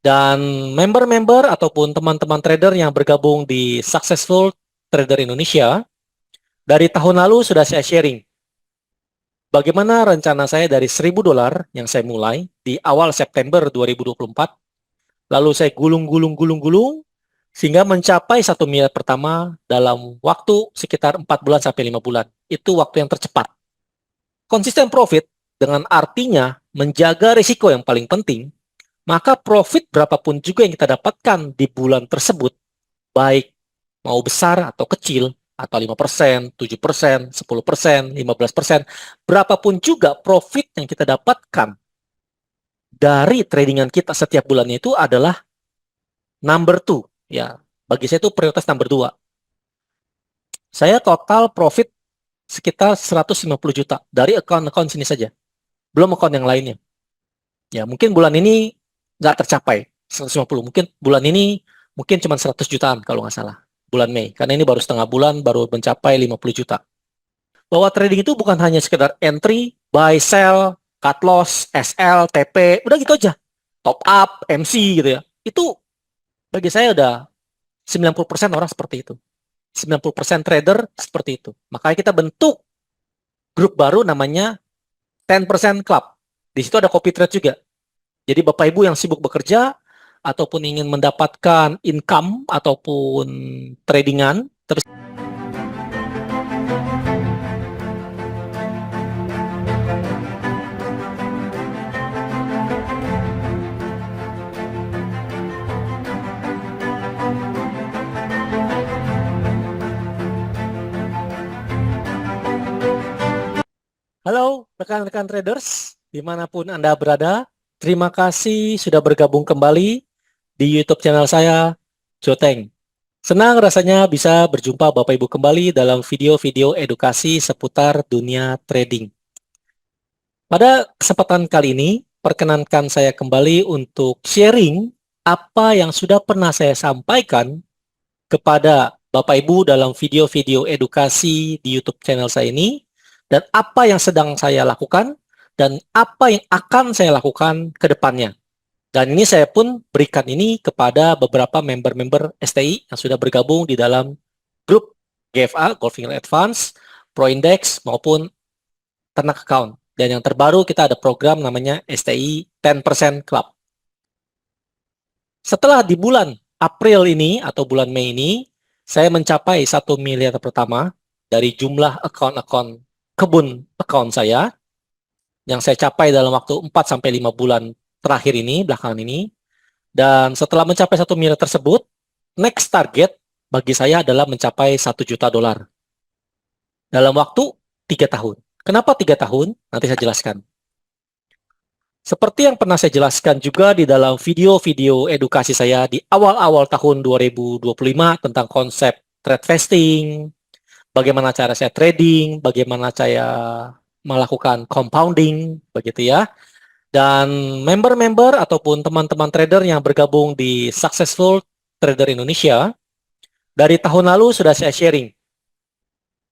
Dan member-member ataupun teman-teman trader yang bergabung di Successful Trader Indonesia, dari tahun lalu sudah saya sharing bagaimana rencana saya dari $1.000 yang saya mulai di awal September 2024, lalu saya gulung sehingga mencapai 1 miliar pertama dalam waktu sekitar 4 bulan sampai 5 bulan. Itu waktu yang tercepat. Konsisten profit dengan artinya menjaga risiko yang paling penting, maka profit berapapun juga yang kita dapatkan di bulan tersebut, baik mau besar atau kecil, atau 5%, 7%, 10%, 15%, berapapun juga profit yang kita dapatkan dari tradingan kita setiap bulannya itu adalah number two. Ya, bagi saya itu prioritas number 2. Saya total profit sekitar 150 juta dari account-account sini saja. Belum account yang lainnya. Ya, mungkin bulan ini nggak tercapai 150. Mungkin bulan ini mungkin cuma 100 jutaan kalau nggak salah. Bulan Mei. Karena ini baru setengah bulan, baru mencapai 50 juta. Bahwa trading itu bukan hanya sekedar entry, buy, sell, cut loss, SL, TP, udah gitu aja. Top up, MC gitu ya. Itu bagi saya udah 90% orang seperti itu. 90% trader seperti itu. Makanya kita bentuk grup baru namanya 10% Club. Di situ ada copy trade juga. Jadi Bapak Ibu yang sibuk bekerja ataupun ingin mendapatkan income ataupun tradingan, tapi halo rekan-rekan traders, dimanapun Anda berada, terima kasih sudah bergabung kembali di YouTube channel saya, Joteng. Senang rasanya bisa berjumpa Bapak Ibu kembali dalam video-video edukasi seputar dunia trading. Pada kesempatan kali ini, perkenankan saya kembali untuk sharing apa yang sudah pernah saya sampaikan kepada Bapak Ibu dalam video-video edukasi di YouTube channel saya ini, dan apa yang sedang saya lakukan, dan apa yang akan saya lakukan ke depannya. Dan ini saya pun berikan ini kepada beberapa member-member STI yang sudah bergabung di dalam grup GFA, Golfing Advance, Pro Index, maupun Ternak Account. Dan yang terbaru kita ada program namanya STI 10% Club. Setelah di bulan April ini atau bulan Mei ini, saya mencapai 1 miliar pertama dari jumlah account-account kebun account saya yang saya capai dalam waktu 4-5 bulan terakhir ini, belakangan ini. Dan setelah mencapai 1 miliar tersebut, next target bagi saya adalah mencapai 1 juta dolar dalam waktu 3 tahun. Kenapa 3 tahun? Nanti saya jelaskan. Seperti yang pernah saya jelaskan juga di dalam video-video edukasi saya di awal-awal tahun 2025 tentang konsep trade vesting, bagaimana cara saya trading, bagaimana saya melakukan compounding, begitu ya. Dan member-member ataupun teman-teman trader yang bergabung di Successful Trader Indonesia, dari tahun lalu sudah saya sharing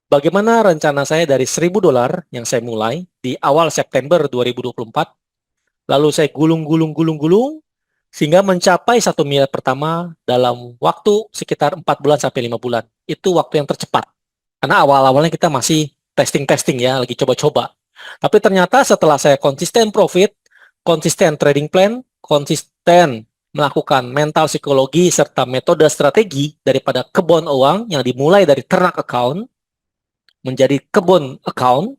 bagaimana rencana saya dari $1.000 yang saya mulai di awal September 2024, lalu saya gulung sehingga mencapai 1 miliar pertama dalam waktu sekitar 4 bulan sampai 5 bulan. Itu waktu yang tercepat. Karena awal-awalnya kita masih testing-testing ya, lagi coba-coba. Tapi ternyata setelah saya konsisten profit, konsisten trading plan, konsisten melakukan mental psikologi serta metode strategi daripada kebun uang yang dimulai dari ternak account menjadi kebun account,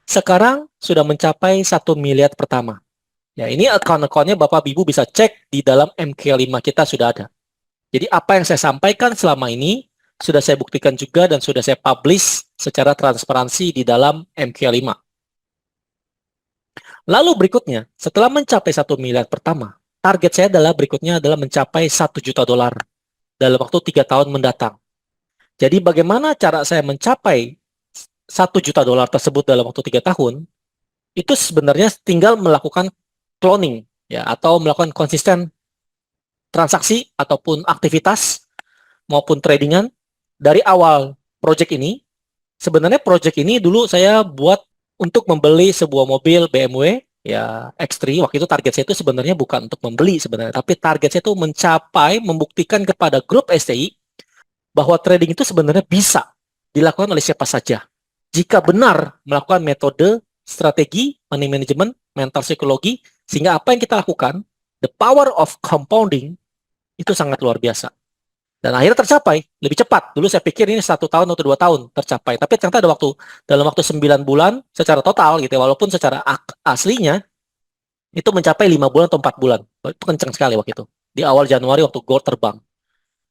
sekarang sudah mencapai 1 miliar pertama. Ya, ini account-accountnya Bapak Ibu bisa cek di dalam MK5 kita sudah ada. Jadi apa yang saya sampaikan selama ini sudah saya buktikan juga dan sudah saya publish secara transparansi di dalam MK5. Lalu berikutnya, setelah mencapai 1 miliar pertama, target saya adalah berikutnya adalah mencapai 1 juta dolar dalam waktu 3 tahun mendatang. Jadi bagaimana cara saya mencapai 1 juta dolar tersebut dalam waktu 3 tahun, itu sebenarnya tinggal melakukan cloning ya, atau melakukan konsisten transaksi ataupun aktivitas maupun tradingan dari awal project ini. Sebenarnya project ini dulu saya buat untuk membeli sebuah mobil BMW ya X3, waktu itu target saya itu sebenarnya bukan untuk membeli sebenarnya, tapi target saya itu mencapai, membuktikan kepada grup STI bahwa trading itu sebenarnya bisa dilakukan oleh siapa saja. Jika benar melakukan metode, strategi, money management, mental psikologi, sehingga apa yang kita lakukan, the power of compounding, itu sangat luar biasa. Dan akhirnya tercapai lebih cepat. Dulu saya pikir ini 1 tahun atau 2 tahun tercapai. Tapi ternyata ada dalam waktu 9 bulan secara total gitu ya. Walaupun secara aslinya itu mencapai 5 bulan atau 4 bulan. Itu kencang sekali waktu itu. Di awal Januari waktu gold terbang.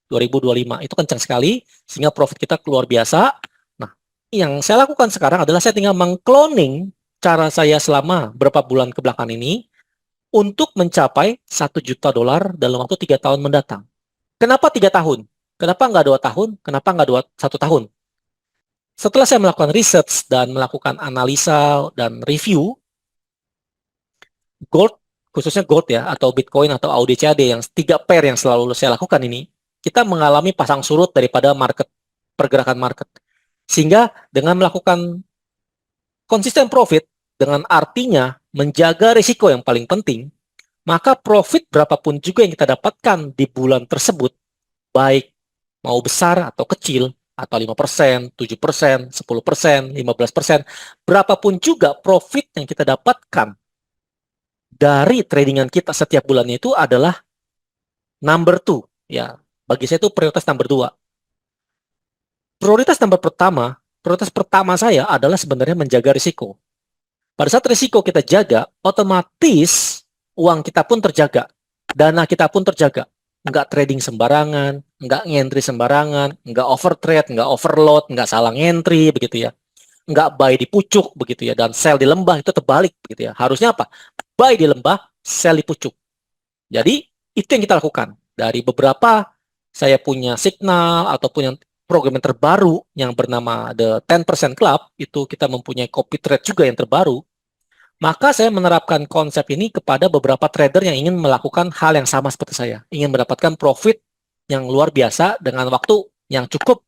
2025. Itu kencang sekali. Sehingga profit kita luar biasa. Nah, yang saya lakukan sekarang adalah saya tinggal mengcloning cara saya selama berapa bulan ke belakang ini untuk mencapai $1 juta dalam waktu 3 tahun mendatang. Kenapa 3 tahun? Kenapa nggak 2 tahun? Kenapa nggak 1 tahun? Setelah saya melakukan research dan melakukan analisa dan review, gold, khususnya gold ya, atau Bitcoin atau AUD/CAD yang 3 pair yang selalu saya lakukan ini, kita mengalami pasang surut daripada pergerakan market. Sehingga dengan melakukan konsisten profit, dengan artinya menjaga risiko yang paling penting, maka profit berapapun juga yang kita dapatkan di bulan tersebut, baik mau besar atau kecil, atau 5%, 7%, 10%, 15%, berapapun juga profit yang kita dapatkan dari tradingan kita setiap bulannya itu adalah number two. Ya, bagi saya itu prioritas number 2. Prioritas pertama saya adalah sebenarnya menjaga risiko. Pada saat risiko kita jaga, otomatis uang kita pun terjaga, dana kita pun terjaga. Nggak trading sembarangan, nggak ngentry sembarangan, nggak overtrade, nggak overload, nggak salah ngentry, begitu ya. Nggak buy di pucuk, begitu ya. Dan sell di lembah, itu terbalik, begitu ya. Harusnya apa? Buy di lembah, sell di pucuk. Jadi, itu yang kita lakukan. Dari beberapa, saya punya signal, ataupun yang program yang terbaru, yang bernama The 10% Club, itu kita mempunyai copy trade juga yang terbaru. Maka saya menerapkan konsep ini kepada beberapa trader yang ingin melakukan hal yang sama seperti saya. Ingin mendapatkan profit yang luar biasa dengan waktu yang cukup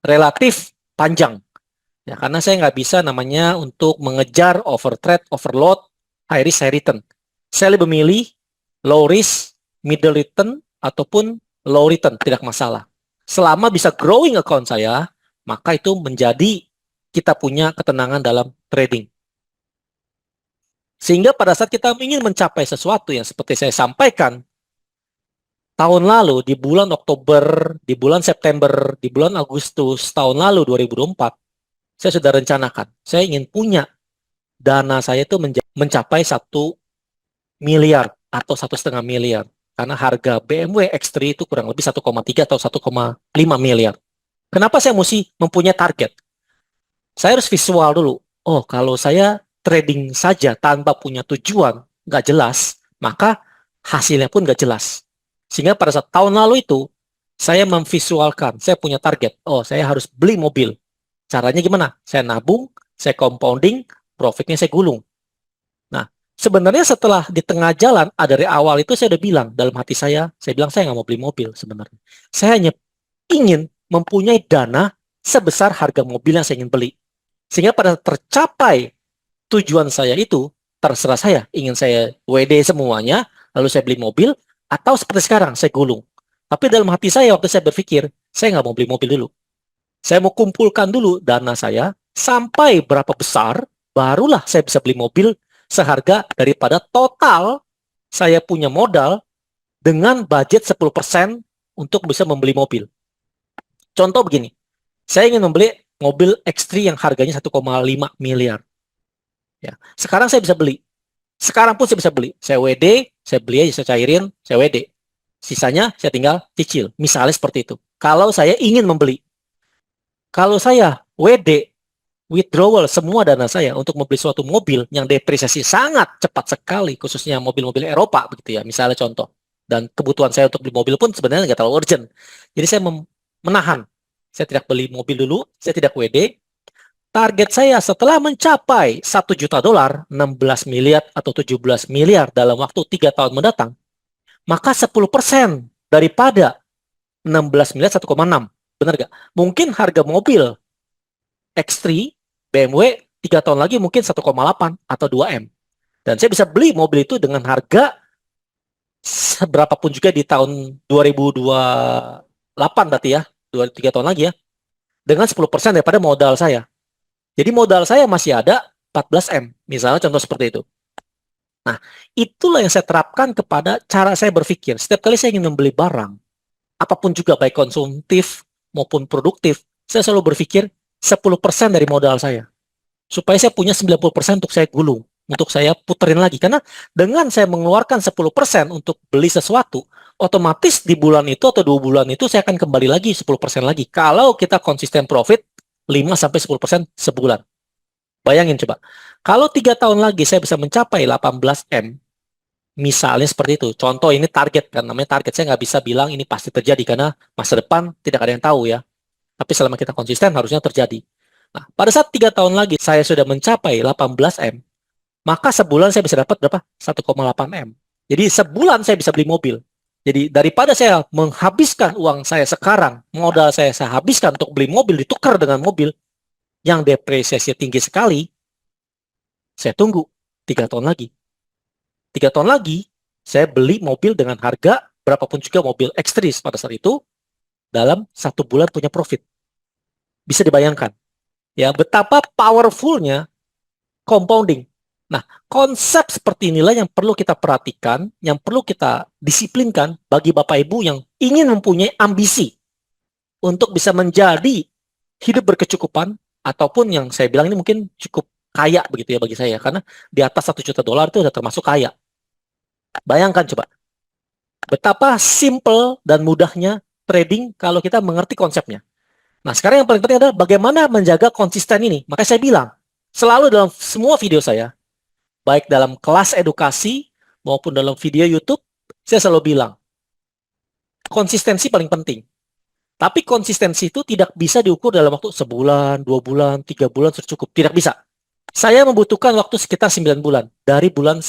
relatif panjang. Ya, karena saya nggak bisa namanya untuk mengejar overtrade, overload, high risk, high return. Saya lebih memilih low risk, middle return, ataupun low return, tidak masalah. Selama bisa growing account saya, maka itu menjadi kita punya ketenangan dalam trading. Sehingga pada saat kita ingin mencapai sesuatu yang seperti saya sampaikan, tahun lalu, di bulan Oktober, di bulan September, di bulan Agustus, tahun lalu 2024, saya sudah rencanakan. Saya ingin punya dana saya itu mencapai 1 miliar atau 1,5 miliar. Karena harga BMW X3 itu kurang lebih 1,3 atau 1,5 miliar. Kenapa saya mesti mempunyai target? Saya harus visual dulu. Oh, kalau saya trading saja tanpa punya tujuan, nggak jelas, maka hasilnya pun nggak jelas. Sehingga pada saat tahun lalu itu, saya memvisualkan, saya punya target. Oh, saya harus beli mobil. Caranya gimana? Saya nabung, saya compounding, profitnya saya gulung. Nah, sebenarnya setelah di tengah jalan, dari awal itu saya udah bilang, dalam hati saya bilang saya nggak mau beli mobil sebenarnya. Saya hanya ingin mempunyai dana sebesar harga mobil yang saya ingin beli. Sehingga pada tercapai tujuan saya itu, terserah saya. Ingin saya WD semuanya, lalu saya beli mobil, atau seperti sekarang, saya gulung. Tapi dalam hati saya, waktu saya berpikir, saya nggak mau beli mobil dulu. Saya mau kumpulkan dulu dana saya, sampai berapa besar, barulah saya bisa beli mobil seharga daripada total saya punya modal dengan budget 10% untuk bisa membeli mobil. Contoh begini, saya ingin membeli mobil X3 yang harganya 1,5 miliar. Ya. Sekarang saya bisa beli. Sekarang pun saya bisa beli. Saya WD, saya beli aja, saya cairin, saya WD. Sisanya saya tinggal cicil. Misalnya seperti itu. Kalau saya ingin membeli. Kalau saya WD, withdrawal semua dana saya untuk membeli suatu mobil yang depresiasi sangat cepat sekali, khususnya mobil-mobil Eropa, begitu ya, misalnya contoh. Dan kebutuhan saya untuk beli mobil pun sebenarnya nggak terlalu urgent. Jadi saya menahan. Saya tidak beli mobil dulu, saya tidak WD. Target saya setelah mencapai $1 juta, 16 miliar atau 17 miliar dalam waktu 3 tahun mendatang, maka 10% daripada 16 miliar 1,6. Benar nggak? Mungkin harga mobil X3 BMW 3 tahun lagi mungkin 1,8 atau 2M. Dan saya bisa beli mobil itu dengan harga seberapapun juga di tahun 2028 berarti ya, 3 tahun lagi ya, dengan 10% daripada modal saya. Jadi modal saya masih ada 14M, misalnya contoh seperti itu. Nah, itulah yang saya terapkan kepada cara saya berpikir. Setiap kali saya ingin membeli barang, apapun juga, baik konsumtif maupun produktif, saya selalu berpikir 10% dari modal saya. Supaya saya punya 90% untuk saya gulung, untuk saya puterin lagi. Karena dengan saya mengeluarkan 10% untuk beli sesuatu, otomatis di bulan itu atau 2 bulan itu saya akan kembali lagi 10% lagi. Kalau kita konsisten profit 5-10% sebulan. Bayangin coba, kalau 3 tahun lagi saya bisa mencapai 18M, misalnya seperti itu. Contoh ini target kan, namanya target. Saya nggak bisa bilang ini pasti terjadi karena masa depan tidak ada yang tahu ya. Tapi selama kita konsisten harusnya terjadi. Nah, pada saat 3 tahun lagi saya sudah mencapai 18M, maka sebulan saya bisa dapat berapa? 1,8M. Jadi sebulan saya bisa beli mobil. Jadi daripada saya menghabiskan uang saya sekarang, modal saya habiskan untuk beli mobil, ditukar dengan mobil yang depresiasi tinggi sekali, saya tunggu 3 tahun lagi. 3 tahun lagi, saya beli mobil dengan harga berapapun juga mobil X-Series pada saat itu, dalam 1 bulan punya profit. Bisa dibayangkan ya betapa powerfulnya compounding. Nah, konsep seperti inilah yang perlu kita perhatikan, yang perlu kita disiplinkan bagi Bapak Ibu yang ingin mempunyai ambisi untuk bisa menjadi hidup berkecukupan, ataupun yang saya bilang ini mungkin cukup kaya begitu ya bagi saya, karena di atas $1 juta itu sudah termasuk kaya. Bayangkan coba, betapa simple dan mudahnya trading kalau kita mengerti konsepnya. Nah, sekarang yang paling penting adalah bagaimana menjaga konsisten ini. Makanya saya bilang, selalu dalam semua video saya, baik dalam kelas edukasi maupun dalam video YouTube, saya selalu bilang, konsistensi paling penting. Tapi konsistensi itu tidak bisa diukur dalam waktu sebulan, 2 bulan, 3 bulan sudah cukup. Tidak bisa. Saya membutuhkan waktu sekitar 9 bulan. Dari bulan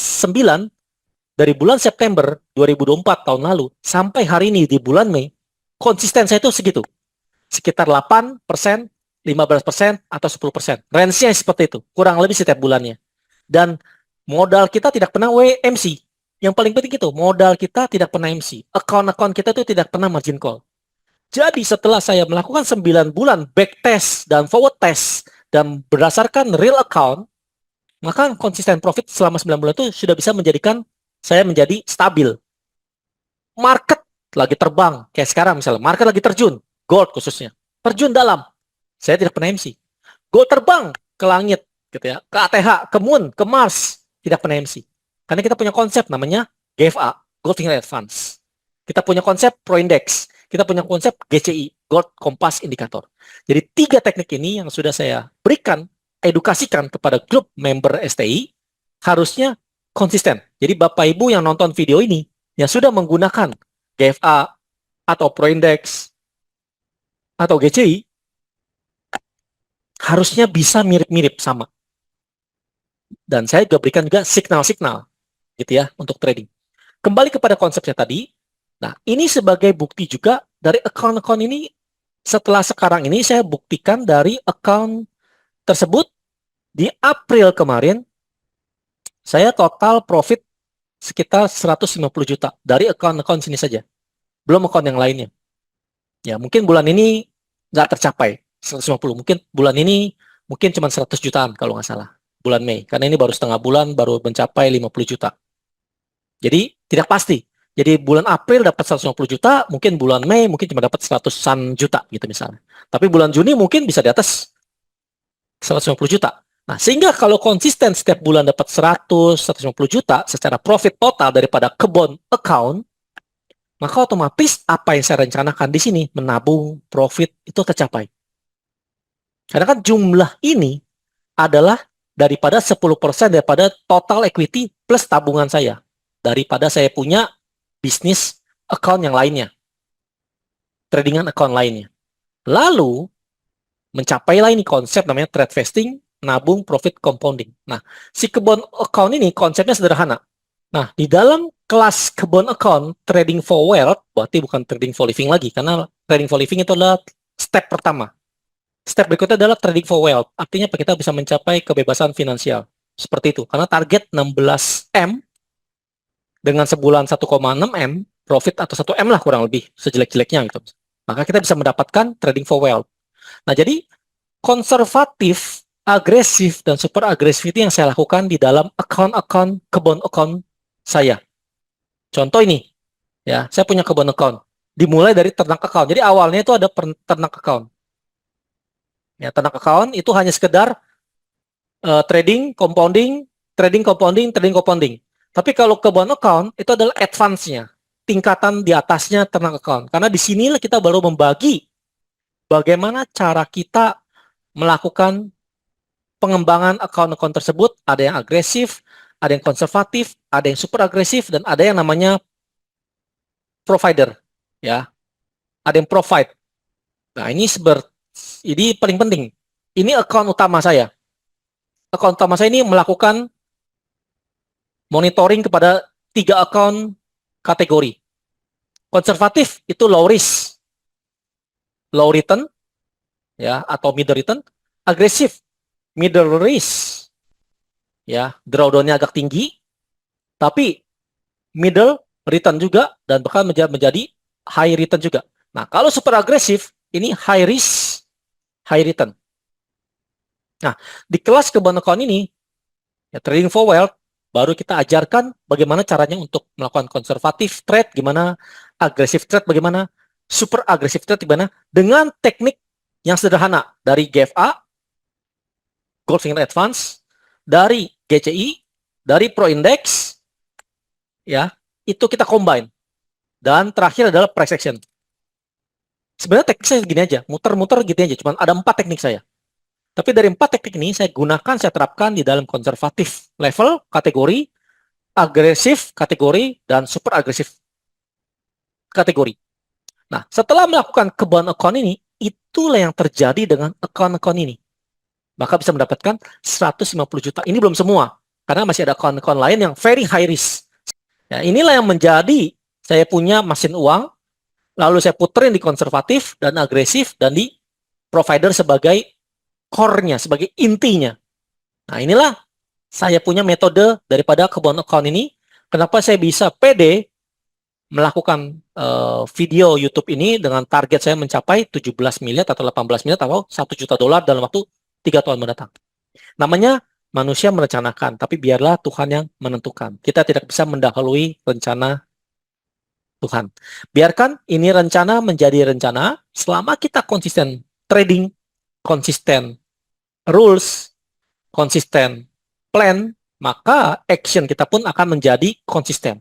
September 2024 tahun lalu, sampai hari ini di bulan Mei, konsisten saya itu segitu. Sekitar 8%, 15%, atau 10%. Range-nya seperti itu. Kurang lebih setiap bulannya. Dan modal kita tidak pernah WMC. Yang paling penting itu, modal kita tidak pernah MC. Account-account kita itu tidak pernah margin call. Jadi setelah saya melakukan 9 bulan back test dan forward test dan berdasarkan real account, maka konsisten profit selama 9 bulan itu sudah bisa menjadikan saya menjadi stabil. Market lagi terbang, kayak sekarang misalnya, market lagi terjun, gold khususnya, terjun dalam, saya tidak pernah MC. Gold terbang ke langit, gitu ya, ke ATH, ke Moon, ke Mars, tidak pernah MC. Karena kita punya konsep namanya GFA, Gold Finger Advance. Kita punya konsep Pro Index, kita punya konsep GCI, Gold Compass Indicator. Jadi 3 teknik ini yang sudah saya berikan, edukasikan kepada grup member STI, harusnya konsisten. Jadi Bapak Ibu yang nonton video ini, yang sudah menggunakan GFA, atau Pro Index, atau GCI, harusnya bisa mirip-mirip sama. Dan saya juga berikan juga signal-signal, gitu ya, untuk trading. Kembali kepada konsepnya tadi, nah, ini sebagai bukti juga dari account-account ini. Setelah sekarang ini saya buktikan dari account tersebut di April kemarin, saya total profit sekitar 150 juta dari account-account sini saja. Belum account yang lainnya. Ya, mungkin bulan ini nggak tercapai 150. Mungkin bulan ini mungkin cuma 100 jutaan kalau nggak salah. Bulan Mei. Karena ini baru setengah bulan, baru mencapai 50 juta. Jadi tidak pasti. Jadi bulan April dapat 150 juta, mungkin bulan Mei mungkin cuma dapat 100-an juta gitu misalnya. Tapi bulan Juni mungkin bisa di atas 150 juta. Nah, sehingga kalau konsisten setiap bulan dapat 100-150 juta secara profit total daripada kebon account, maka otomatis apa yang saya rencanakan di sini, menabung, profit, itu tercapai. Karena kan jumlah ini adalah daripada 10% daripada total equity plus tabungan saya. Daripada saya punya bisnis account yang lainnya. Tradingan account lainnya. Lalu, mencapailah ini konsep namanya trade vesting, nabung, profit compounding. Nah, si kebon account ini konsepnya sederhana. Nah, di dalam kelas kebon account, trading for wealth, berarti bukan trading for living lagi, karena trading for living itu adalah step pertama. Step berikutnya adalah trading for wealth, artinya kita bisa mencapai kebebasan finansial. Seperti itu. Karena target 16M dengan sebulan 1,6M profit atau 1M lah kurang lebih sejelek-jeleknya gitu. Maka kita bisa mendapatkan trading for wealth. Nah, jadi konservatif, agresif, dan super agresif itu yang saya lakukan di dalam akun-akun kebun akun saya. Contoh ini, ya, saya punya kebun akun. Dimulai dari ternak akun. Jadi awalnya itu ada ternak akun. Ya, ternak akun itu hanya sekedar trading, compounding, trading, compounding, trading, compounding. Tapi kalau kebun account itu adalah advance-nya, tingkatan di atasnya ternak account. Karena di sinilah kita baru membagi bagaimana cara kita melakukan pengembangan account-account tersebut. Ada yang agresif, ada yang konservatif, ada yang super agresif, dan ada yang namanya provider. Ya, ada yang provide. Nah, ini paling penting. Ini account utama saya. Account utama saya ini melakukan monitoring kepada 3 account kategori. Konservatif itu low risk, low return, ya, atau middle return. Agresif, middle risk, ya, drawdown-nya agak tinggi, tapi middle return juga, dan bahkan menjadi high return juga. Nah, kalau super agresif, ini high risk, high return. Nah, di kelas kebun account ini, ya, trading for wealth, baru kita ajarkan bagaimana caranya untuk melakukan konservatif trade, gimana agresif trade, bagaimana super agresif trade, gimana dengan teknik yang sederhana dari GFA, Gold Finger Advance, dari GCI, dari Pro Index, ya, itu kita combine. Dan terakhir adalah price action. Sebenarnya teknik saya gini aja, muter-muter gitu aja, cuma ada 4 teknik saya. Tapi dari 4 teknik ini saya gunakan, saya terapkan di dalam konservatif level, kategori, agresif kategori, dan super agresif kategori. Nah, setelah melakukan kebun account ini, itulah yang terjadi dengan account-account ini. Maka bisa mendapatkan 150 juta. Ini belum semua, karena masih ada account-account lain yang very high risk. Ya, inilah yang menjadi saya punya mesin uang, lalu saya puterin di konservatif dan agresif dan di provider sebagai core-nya, sebagai intinya. Nah, inilah saya punya metode daripada kebun account ini. Kenapa saya bisa pede melakukan video YouTube ini dengan target saya mencapai 17 miliar atau 18 miliar atau 1 juta dolar dalam waktu 3 tahun mendatang. Namanya manusia merencanakan, tapi biarlah Tuhan yang menentukan. Kita tidak bisa mendahului rencana Tuhan. Biarkan ini rencana menjadi rencana selama kita konsisten trading, konsisten rules, konsisten plan, maka action kita pun akan menjadi konsisten.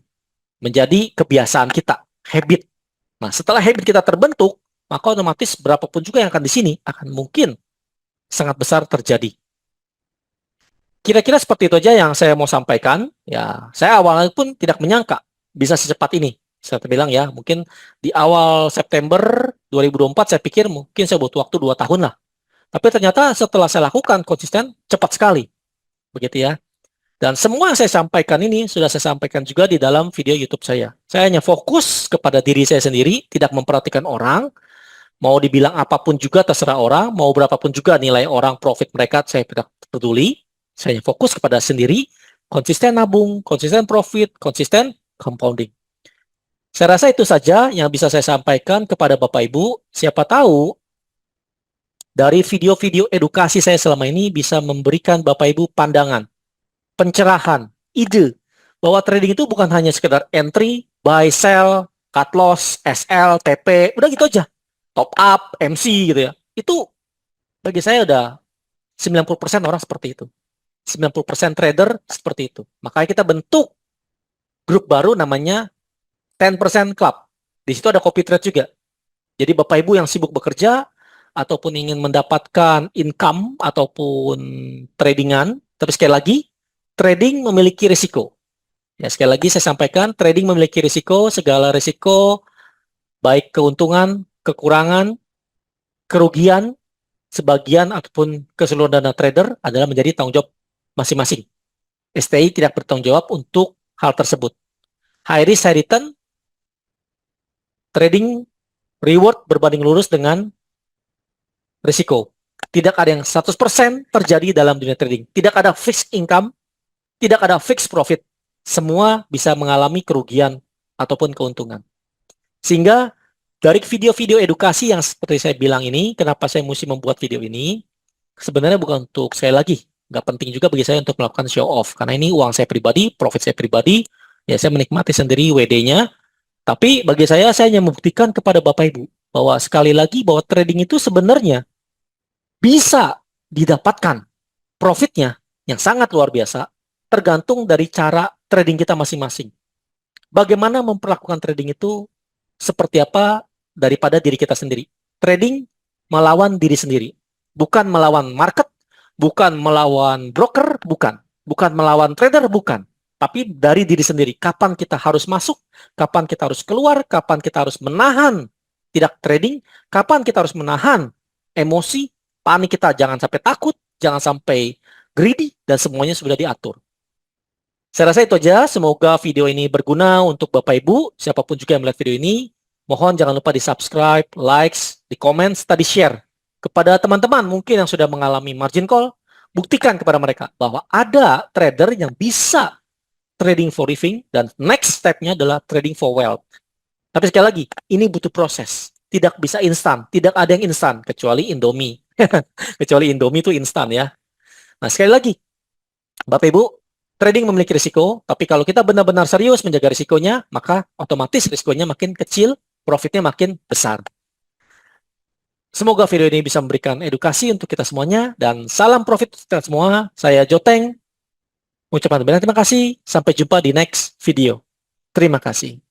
Menjadi kebiasaan kita, habit. Nah, setelah habit kita terbentuk, maka otomatis berapapun juga yang akan di sini akan mungkin sangat besar terjadi. Kira-kira seperti itu aja yang saya mau sampaikan. Ya, saya awalnya pun tidak menyangka bisa secepat ini. Saya bilang ya, mungkin di awal September 2024 saya pikir mungkin saya butuh waktu 2 tahun lah. Tapi ternyata setelah saya lakukan konsisten, cepat sekali. Begitu ya. Dan semua yang saya sampaikan ini sudah saya sampaikan juga di dalam video YouTube saya. Saya hanya fokus kepada diri saya sendiri, tidak memperhatikan orang. Mau dibilang apapun juga terserah orang, mau berapapun juga nilai orang, profit mereka, saya tidak peduli. Saya hanya fokus kepada sendiri, konsisten nabung, konsisten profit, konsisten compounding. Saya rasa itu saja yang bisa saya sampaikan kepada Bapak Ibu. Siapa tahu dari video-video edukasi saya selama ini bisa memberikan Bapak Ibu pandangan, pencerahan, ide bahwa trading itu bukan hanya sekedar entry, buy, sell, cut loss, SL, TP, udah gitu aja. Top up, MC gitu ya. Itu bagi saya udah 90% orang seperti itu. 90% trader seperti itu. Makanya kita bentuk grup baru namanya 10% Club. Di situ ada copy trade juga. Jadi Bapak Ibu yang sibuk bekerja ataupun ingin mendapatkan income ataupun tradingan, tapi sekali lagi trading memiliki risiko. Ya, sekali lagi saya sampaikan, trading memiliki risiko, segala risiko, baik keuntungan, kekurangan, kerugian, sebagian ataupun keseluruhan dana trader adalah menjadi tanggung jawab masing-masing. STI tidak bertanggung jawab untuk hal tersebut. High risk, high return, trading reward berbanding lurus dengan risiko. Tidak ada yang 100% terjadi dalam dunia trading. Tidak ada fixed income, Tidak ada fixed profit. Semua bisa mengalami kerugian ataupun keuntungan. Sehingga dari video-video edukasi yang seperti saya bilang ini, kenapa saya mesti membuat video ini, sebenarnya bukan untuk saya lagi. Nggak penting juga bagi saya untuk melakukan show off. Karena ini uang saya pribadi, profit saya pribadi, ya saya menikmati sendiri WD-nya. Tapi bagi saya hanya membuktikan kepada Bapak Ibu bahwa sekali lagi bahwa trading itu sebenarnya bisa didapatkan profitnya yang sangat luar biasa, tergantung dari cara trading kita masing-masing. Bagaimana memperlakukan trading itu seperti apa daripada diri kita sendiri. Trading melawan diri sendiri. Bukan melawan market, bukan melawan broker, bukan. Bukan melawan trader, bukan. Tapi dari diri sendiri. Kapan kita harus masuk, kapan kita harus keluar, kapan kita harus menahan tidak trading, kapan kita harus menahan emosi, panik kita jangan sampai takut, jangan sampai greedy, dan semuanya sudah diatur. Saya rasa itu aja. Semoga video ini berguna untuk Bapak Ibu. Siapapun juga yang melihat video ini, mohon jangan lupa di subscribe, likes, di comment, tadi share. Kepada teman-teman mungkin yang sudah mengalami margin call, buktikan kepada mereka bahwa ada trader yang bisa trading for living dan next step-nya adalah trading for wealth. Tapi sekali lagi, ini butuh proses. Tidak bisa instan. Tidak ada yang instan, kecuali Indomie. Kecuali Indomie itu instan ya. Nah, sekali lagi, Bapak Ibu, trading memiliki risiko, tapi kalau kita benar-benar serius menjaga risikonya, maka otomatis risikonya makin kecil, profitnya makin besar. Semoga video ini bisa memberikan edukasi untuk kita semuanya, dan salam profit untuk kita semua. Saya Joteng, mengucapkan terima kasih. Sampai jumpa di next video. Terima kasih.